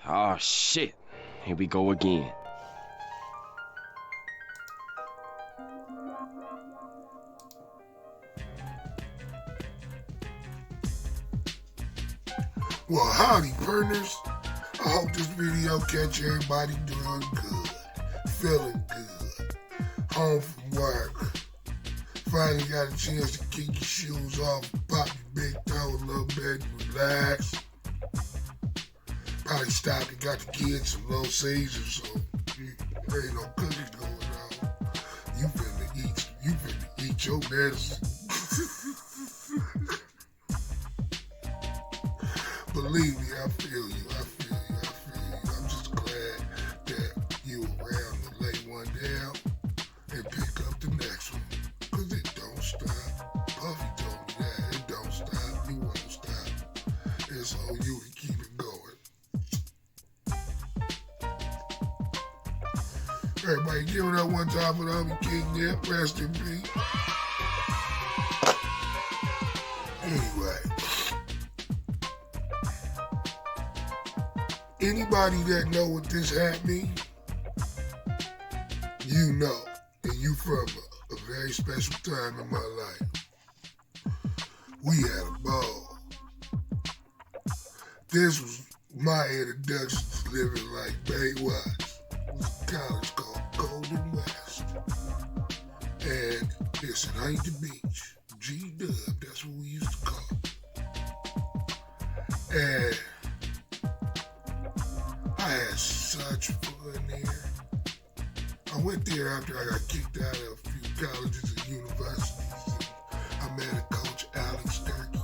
Oh shit. Here we go again. Well, howdy, partners. I hope this video catch everybody doing good, feeling good, home from work. Finally got a chance to kick your shoes off, pop your big toe a little bit, and relax. Probably stopped and got the kids some Little Caesars, so there ain't no cookies going on. You finna eat your medicine. Believe me, I feel you. I'm just glad that you around to lay one down and pick up the next one. Cause it don't stop. Puffy told me that. It don't stop. It won't stop. It's on you to keep it going. Everybody give it up one time for the Homie King there. Rest in peace. Anyway. Anybody that know what this hat means, you know, and you from a very special time in my life. We had a ball. This was my introduction to living like Baywatch. It was a college called Golden West. And it's in Huntington Beach. G-Dub, that's what we used to call it. And I had such fun there. I went there after I got kicked out of a few colleges and universities. And I met a coach, Alex Turkey.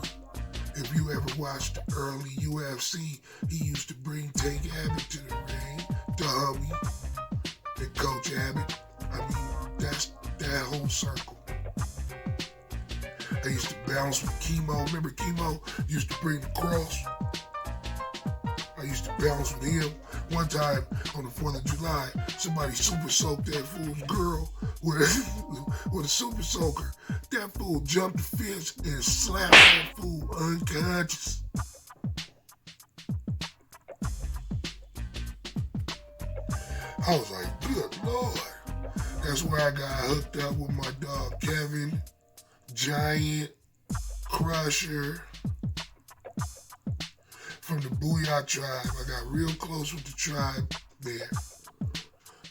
If you ever watched the early UFC, he used to bring Tank Abbott to the ring, the homie, and Coach Abbott. I mean, that's that whole circle. I used to bounce with Chemo. Remember Chemo used to bring the cross? I used to bounce with him. One time on the 4th of July, somebody super soaked that fool's girl with a super soaker. That fool jumped the fence and slapped that fool unconscious. I was like, good Lord. That's where I got hooked up with my dog Kevin, Giant, Crusher. From the Booyah tribe, I got real close with the tribe there.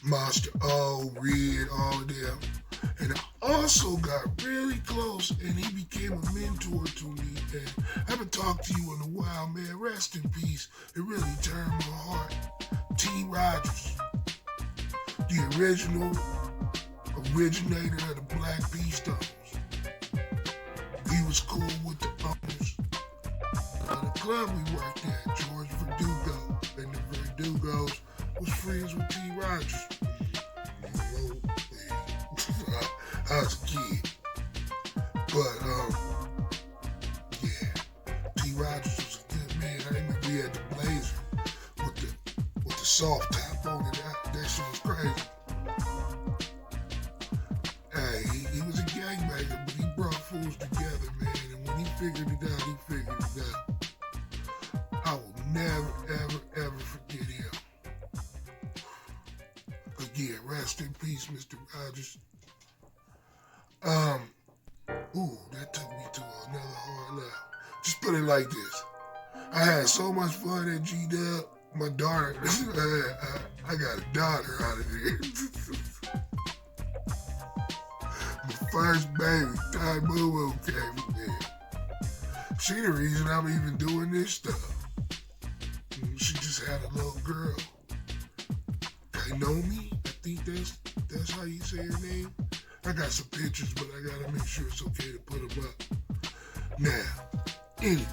Monster O, Red, all of them. And I also got really close and he became a mentor to me. And I haven't talked to you in a while, man. Rest in peace. It really turned my heart. T. Rogers, the originator of the Black Peace Stones. He was cool with the owners. The club we worked at, George Verdugo, and the Verdugos was friends with T. Rogers. I was a kid. But, yeah, T. Rogers was a good man. I remember he had the blazer with the soft top on it. That shit was crazy. Hey, he was a gangbanger, but he brought fools together, man. And when he figured it out, he figured it out. I will never, ever forget him. Again, rest in peace, Mr. Rogers. That took me to another hard level. Just put it like this. I had so much fun at G-Dub. My daughter, I got a daughter out of there. My first baby, Ty Boo Boo, came in there. She the reason I'm even doing this stuff. She just had a little girl. Kainomi, I think that's how you say her name. I got some pictures, but I gotta make sure it's okay to put them up. Now, anyway,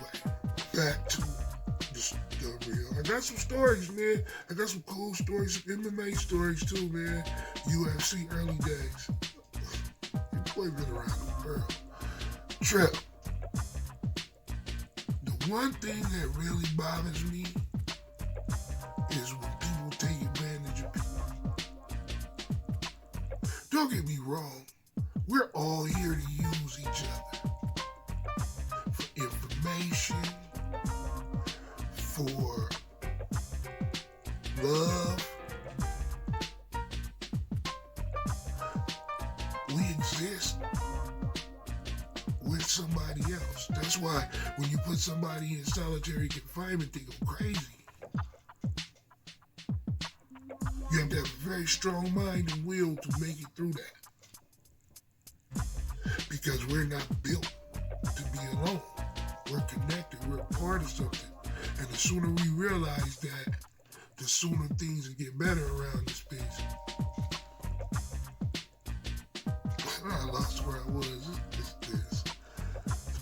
back to the real. I got some stories, man. I got some cool stories, some MMA stories too, man. UFC early days. Your boy been around the world. Trip. The one thing that really bothers me is when people take advantage of people. Don't get me wrong. We're all here to use each other for information, for love, we exist with somebody else. That's why when you put somebody in solitary confinement, they go crazy. You have to have a very strong mind and will to make it through that. Because we're not built to be alone. We're connected. We're a part of something. And the sooner we realize that, the sooner things will get better around this piece. I lost where I was. This.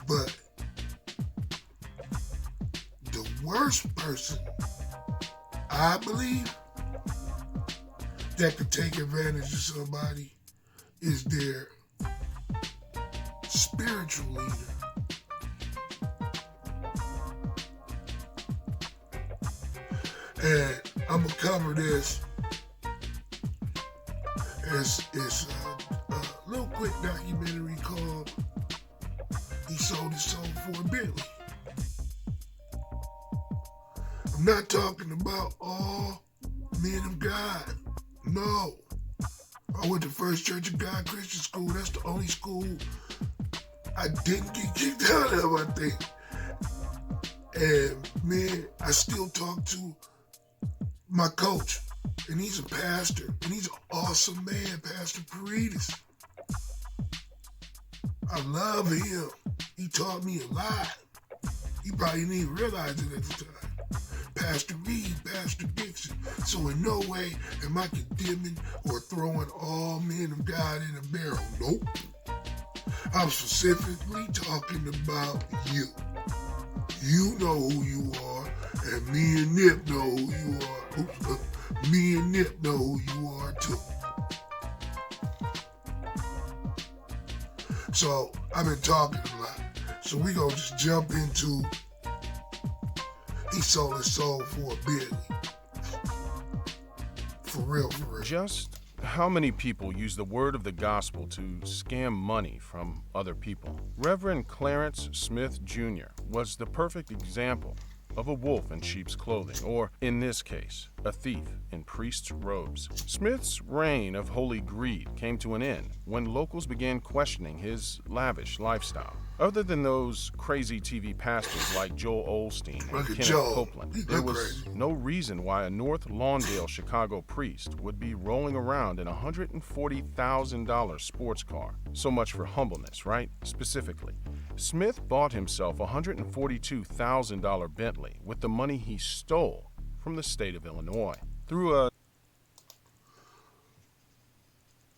But the worst person, I believe, that could take advantage of somebody is their spiritual leader. And I'm going to cover this as a little quick documentary called He Sold His Soul for a Bentley. I'm not talking about all men of God. No. I went to First Church of God Christian School. That's the only school I didn't get kicked out of, I think. And man, I still talk to my coach. And he's a pastor. And he's an awesome man, Pastor Preditors. I love him. He taught me a lot. He probably didn't even realize it at the time. Pastor Reed, Pastor Dixon. So in no way am I condemning or throwing all men of God in a barrel. Nope. I'm specifically talking about you. You know who you are, and me and Nip know who you are. Me and Nip know who you are too. So I've been talking a lot. So we gonna just jump into He Sold His Soul for a Bentley. For real, for real. Just how many people use the word of the gospel to scam money from other people? Reverend Clarence Smith Jr. was the perfect example of a wolf in sheep's clothing, or, in this case, a thief in priest's robes. Smith's reign of holy greed came to an end when locals began questioning his lavish lifestyle. Other than those crazy TV pastors like Joel Osteen and Kenneth Copeland, there was no reason why a North Lawndale, Chicago priest would be rolling around in a $140,000 sports car. So much for humbleness, right? Specifically, Smith bought himself a $142,000 Bentley with the money he stole from the state of Illinois through a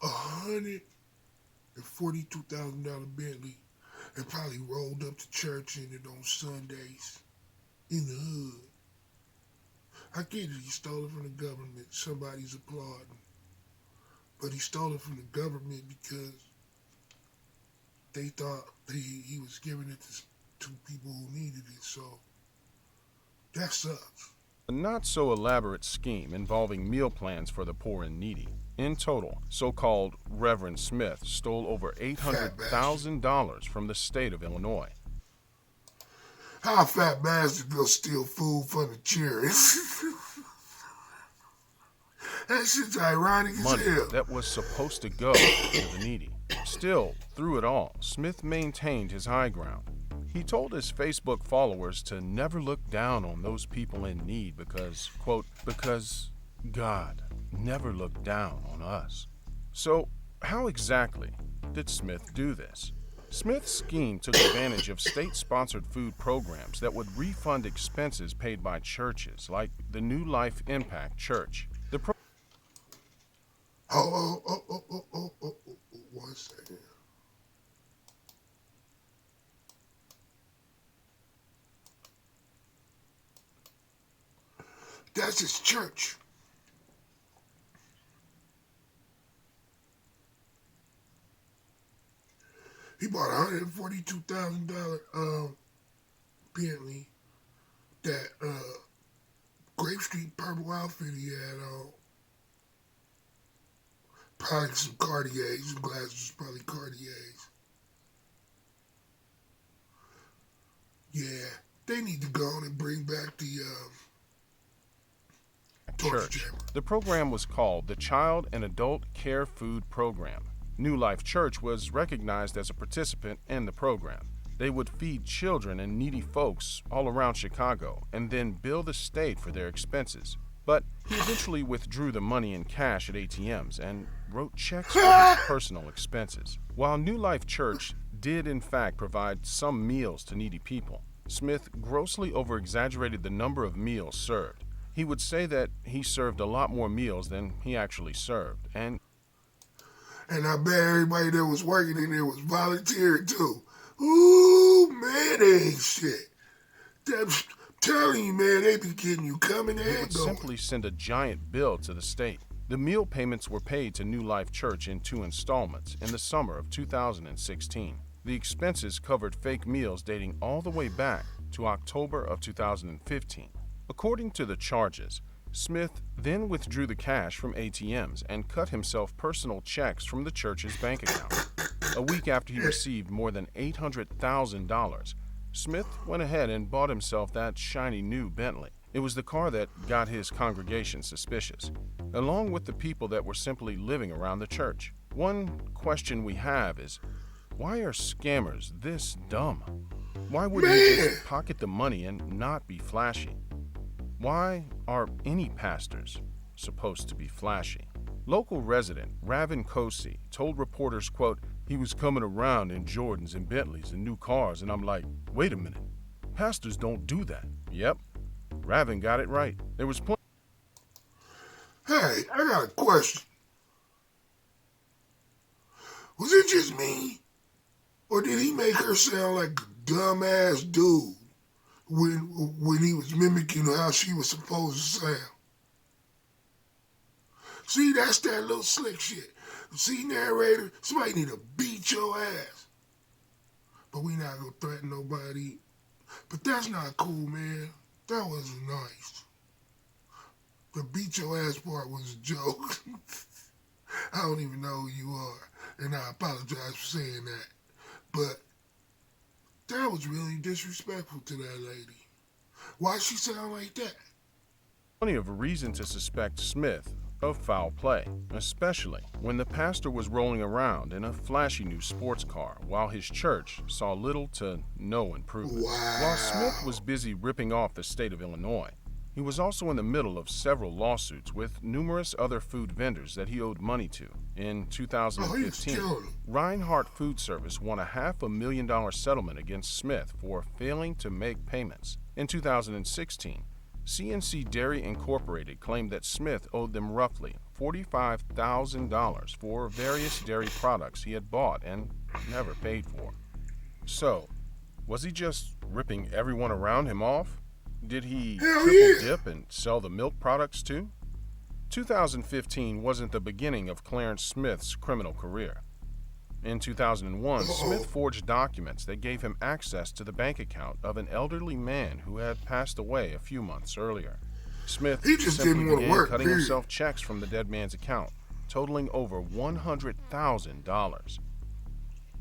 $142,000 Bentley, and probably rolled up to church in it on Sundays in the hood. I get it, he stole it from the government. Somebody's applauding. But he stole it from the government because they thought he was giving it to people who needed it. So that sucks. A not-so-elaborate scheme involving meal plans for the poor and needy. In total, so-called Reverend Smith stole over $800,000 from the state of Illinois. How a fat bastard will steal food from the charity? That shit's ironic as Money hell. that was supposed to go to the needy. Still, through it all, Smith maintained his high ground. He told his Facebook followers to never look down on those people in need because, quote, because God never looked down on us. So, how exactly did Smith do this? Smith's scheme took advantage of state-sponsored food programs that would refund expenses paid by churches like the New Life Impact Church. Oh, 1 second. That's his church. He bought a $142,000 Bentley, that Grape Street purple outfit he had on. Probably some Cartiers, some glasses, probably Cartiers. Yeah, they need to go on and bring back the church. The program was called the Child and Adult Care Food Program. New Life Church was recognized as a participant in the program. They would feed children and needy folks all around Chicago and then bill the state for their expenses. But he eventually withdrew the money in cash at ATMs and wrote checks for his personal expenses. While New Life Church did in fact provide some meals to needy people, Smith grossly over-exaggerated the number of meals served. He would say that he served a lot more meals than he actually served, and I bet everybody that was working in there was volunteering too. Ooh, man, they ain't shit. I'm telling you, man, they be getting you coming and he would going. simply send a giant bill to the state. The meal payments were paid to New Life Church in 2 installments in the summer of 2016. The expenses covered fake meals dating all the way back to October of 2015. According to the charges, Smith then withdrew the cash from ATMs and cut himself personal checks from the church's bank account. A week after he received more than $800,000, Smith went ahead and bought himself that shiny new Bentley. It was the car that got his congregation suspicious, along with the people that were simply living around the church. One question we have is, why are scammers this dumb? Why wouldn't you just pocket the money and not be flashy? Why are any pastors supposed to be flashy? Local resident Ravin Kosi told reporters, quote, he was coming around in Jordans and Bentleys and new cars, and I'm like, wait a minute, pastors don't do that. Yep, Ravin got it right. There was plenty. Hey, I got a question. Was it just me? Or did he make her sound like a dumbass dude when he was mimicking how she was supposed to sound? See, that's that little slick shit. See, narrator, somebody need to beat your ass. But we not gonna threaten nobody. But that's not cool, man. That wasn't nice. The beat your ass part was a joke. I don't even know who you are, and I apologize for saying that. But that was really disrespectful to that lady. Why she sound like that? Plenty of reason to suspect Smith of foul play, especially when the pastor was rolling around in a flashy new sports car while his church saw little to no improvement. Wow. While Smith was busy ripping off the state of Illinois, he was also in the middle of several lawsuits with numerous other food vendors that he owed money to. In 2015, Reinhardt Food Service won a $500,000 settlement against Smith for failing to make payments. In 2016, CNC Dairy Incorporated claimed that Smith owed them roughly $45,000 for various dairy products he had bought and never paid for. So, was he just ripping everyone around him off? Did he triple dip and sell the milk products too? 2015 wasn't the beginning of Clarence Smith's criminal career. In 2001, Smith forged documents that gave him access to the bank account of an elderly man who had passed away a few months earlier. Smith simply began cutting himself checks from the dead man's account, totaling over $100,000.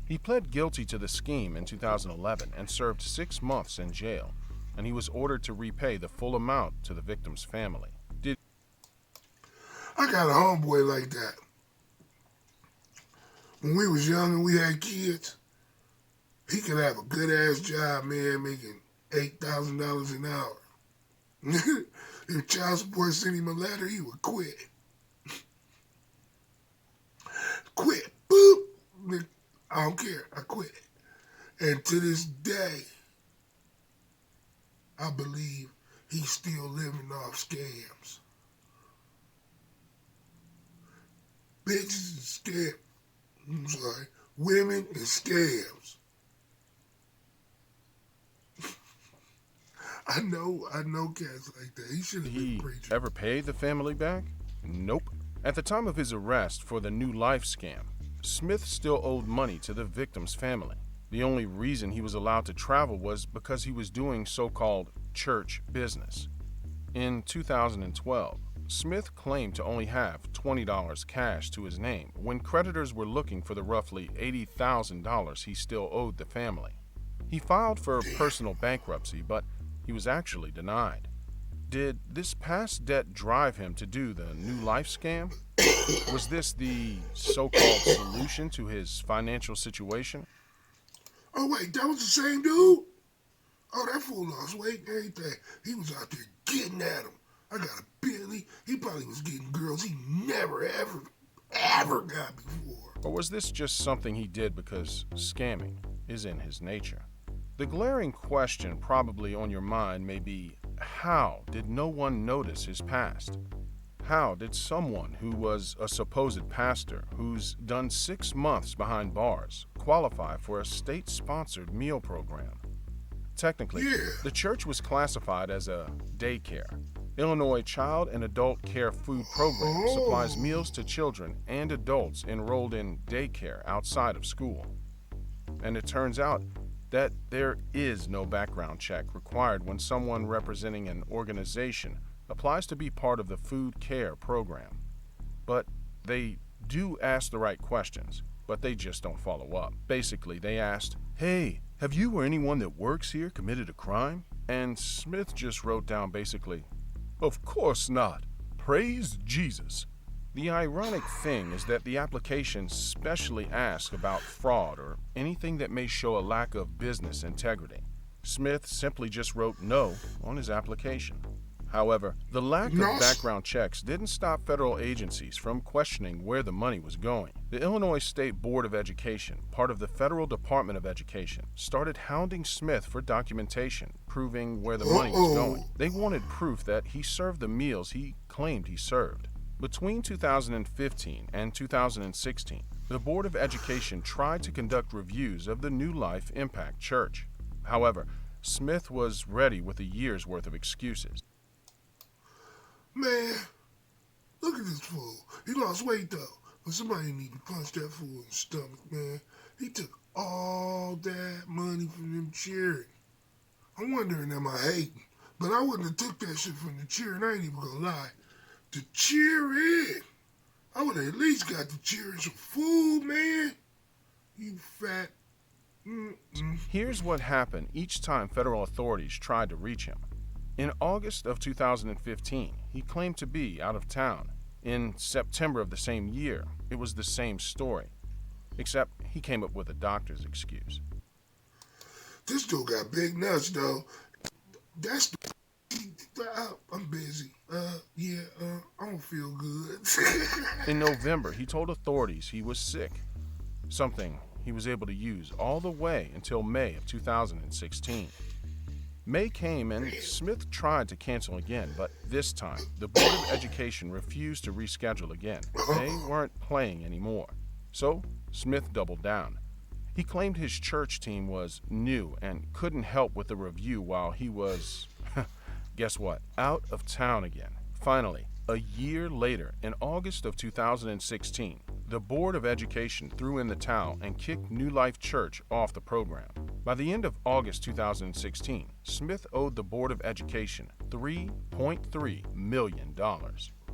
He pled guilty to the scheme in 2011 and served 6 months in jail, and he was ordered to repay the full amount to the victim's family. I got a homeboy like that. When we was young and we had kids, he could have a good-ass job, man, making $8,000 an hour. If child support sent him a letter, he would quit. Quit. Boop. I don't care. I quit. And to this day, I believe he's still living off scams. Bitches and scams. I'm sorry. Women and scams. I know cats like that. He should have been preaching. Ever paid the family back? Nope. At the time of his arrest for the New Life scam, Smith still owed money to the victim's family. The only reason he was allowed to travel was because he was doing so-called church business. In 2012, Smith claimed to only have $20 cash to his name when creditors were looking for the roughly $80,000 he still owed the family. He filed for personal bankruptcy, but he was actually denied. Did this past debt drive him to do the New Life scam? Was this the so-called solution to his financial situation? Oh, wait, that was the same dude? Oh, that fool lost weight and everything. He was out there getting at him. I got a Bentley. He probably was getting girls he never, ever got before. Or was this just something he did because scamming is in his nature? The glaring question probably on your mind may be, how did no one notice his past? How did someone who was a supposed pastor, who's done 6 months behind bars, qualify for a state-sponsored meal program? Technically, the church was classified as a daycare. Illinois Child and Adult Care Food Program supplies meals to children and adults enrolled in daycare outside of school. And it turns out that there is no background check required when someone representing an organization applies to be part of the food care program. But they do ask the right questions, but they just don't follow up. Basically, they asked, "Hey, have you or anyone that works here committed a crime?" And Smith just wrote down basically, "Of course not. Praise Jesus." The ironic thing is that the application specially asks about fraud or anything that may show a lack of business integrity. Smith simply just wrote no on his application. However, the lack of background checks didn't stop federal agencies from questioning where the money was going. The Illinois State Board of Education, part of the Federal Department of Education, started hounding Smith for documentation, proving where the money was going. They wanted proof that he served the meals he claimed he served. Between 2015 and 2016, the Board of Education tried to conduct reviews of the New Life Impact Church. However, Smith was ready with a year's worth of excuses. Man, look at this fool. He lost weight though, but somebody need to punch that fool in the stomach, man. He took all that money from them cheering. I'm wondering, am I hating? But I wouldn't have took that shit from the cheering, I ain't even gonna lie. The cheering! I would have at least got the cheering some food, man. You fat. Here's what happened each time federal authorities tried to reach him. In August of 2015, he claimed to be out of town. In September of the same year, it was the same story, except he came up with a doctor's excuse. This dude got big nuts, though. That's the... I'm busy. I don't feel good. In November, he told authorities he was sick, something he was able to use all the way until May of 2016. May came and Smith tried to cancel again, but this time, the Board of Education refused to reschedule again. They weren't playing anymore. So, Smith doubled down. He claimed his church team was new and couldn't help with the review while he was, guess what, out of town again. Finally, a year later, in August of 2016, the Board of Education threw in the towel and kicked New Life Church off the program. By the end of August 2016, Smith owed the Board of Education $3.3 million.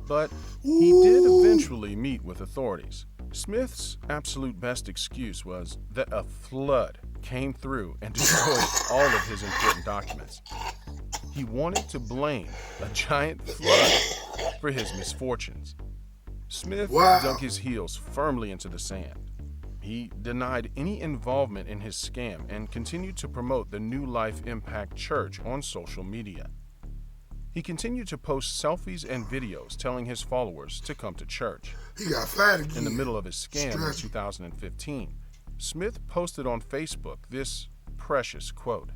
But he did eventually meet with authorities. Smith's absolute best excuse was that a flood came through and destroyed all of his important documents. He wanted to blame a giant flood for his misfortunes. Smith dug his heels firmly into the sand. He denied any involvement in his scam and continued to promote the New Life Impact Church on social media. He continued to post selfies and videos telling his followers to come to church. He got fat again. In the middle of his scam in 2015, Smith posted on Facebook this precious quote: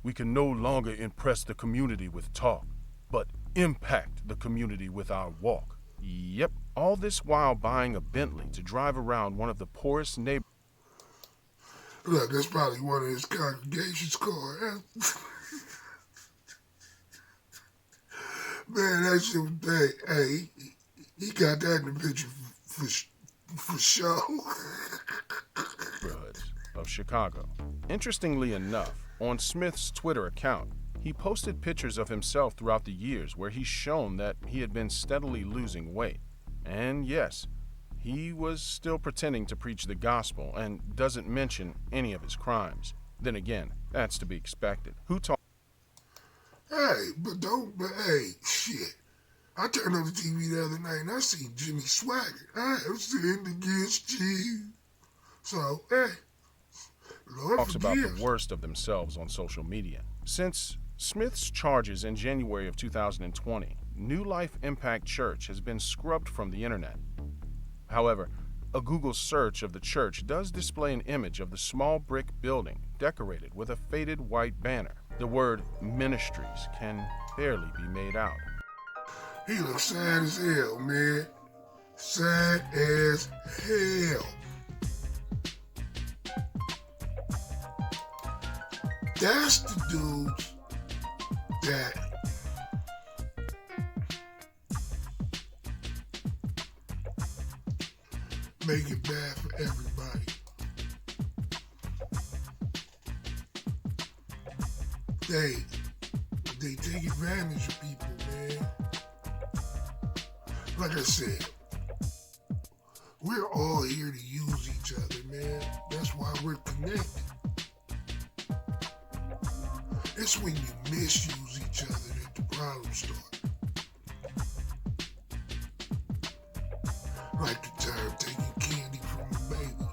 "We can no longer impress the community with talk, but impact the community with our walk." Yep, all this while buying a Bentley to drive around one of the poorest neighborhoods. Look, that's probably one of his congregation's cars. Man, that shit was bad. Hey, he got that in the picture for show. Neighborhoods of Chicago. Interestingly enough, on Smith's Twitter account, he posted pictures of himself throughout the years where he's shown that he had been steadily losing weight. And yes, he was still pretending to preach the gospel and doesn't mention any of his crimes. Then again, that's to be expected. Hey, shit. I turned on the TV the other night and I seen Jimmy Swagger. I have sinned against you. So, hey, Lord Talks about forgives. the worst of themselves on social media. Since Smith's charges in January of 2020, New Life Impact Church has been scrubbed from the internet. However, a Google search of the church does display an image of the small brick building decorated with a faded white banner. The word ministries can barely be made out. He looks sad as hell, man. Sad as hell. That's the dudes that make it bad for everybody. They take advantage of people, man. Like I said, we're all here to use each other, man. That's why we're connected. It's when you misuse each other that the problems start. Like the term taking candy from a baby.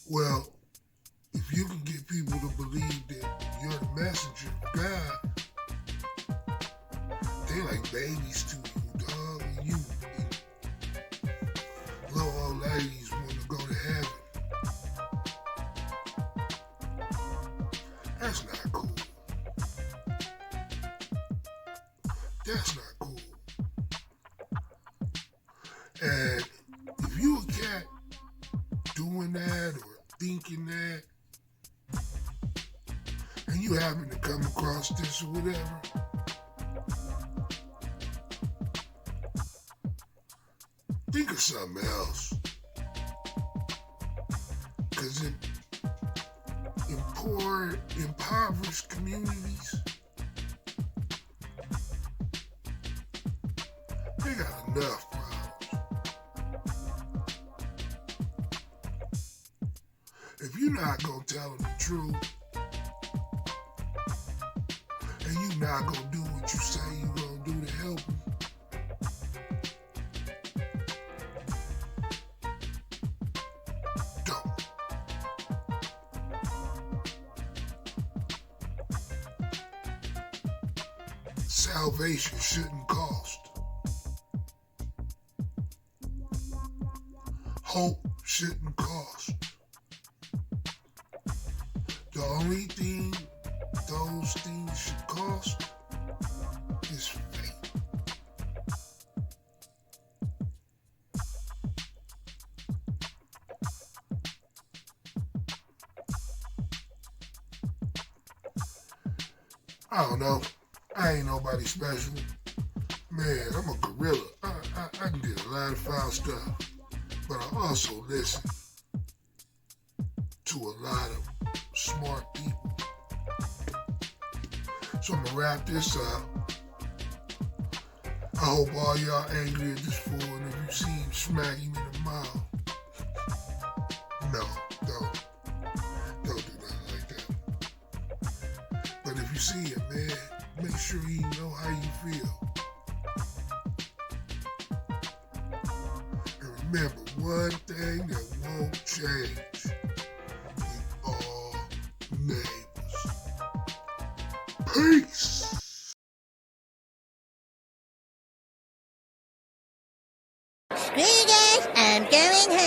Well, if you can get people to believe that you're the messenger of God, they like babies to you, dog. And you little old ladies want to go to heaven. That's not cool. That's not cool. And if you a cat doing that or thinking that, and you happen to come across this or whatever, think of something else. Because in poor, impoverished communities, they got enough problems. If you're not going to tell them the truth, and you're not going to do what you say you're going to do to help them, don't. Salvation shouldn't cost. Hope shouldn't cost. The only thing those things should cost is faith. I don't know. I ain't nobody special. Man, I'm a gorilla. I can get a lot of foul stuff. But I also listen to a lot of smart people. So I'm gonna wrap this up. I hope all y'all angry at this fool, and if you see him, smack him in the mouth. No, don't do nothing like that. But if you see him, man, make sure he know how you feel. And remember, one thing that won't change: we all neighbors. Peace. Screw this, I'm going home.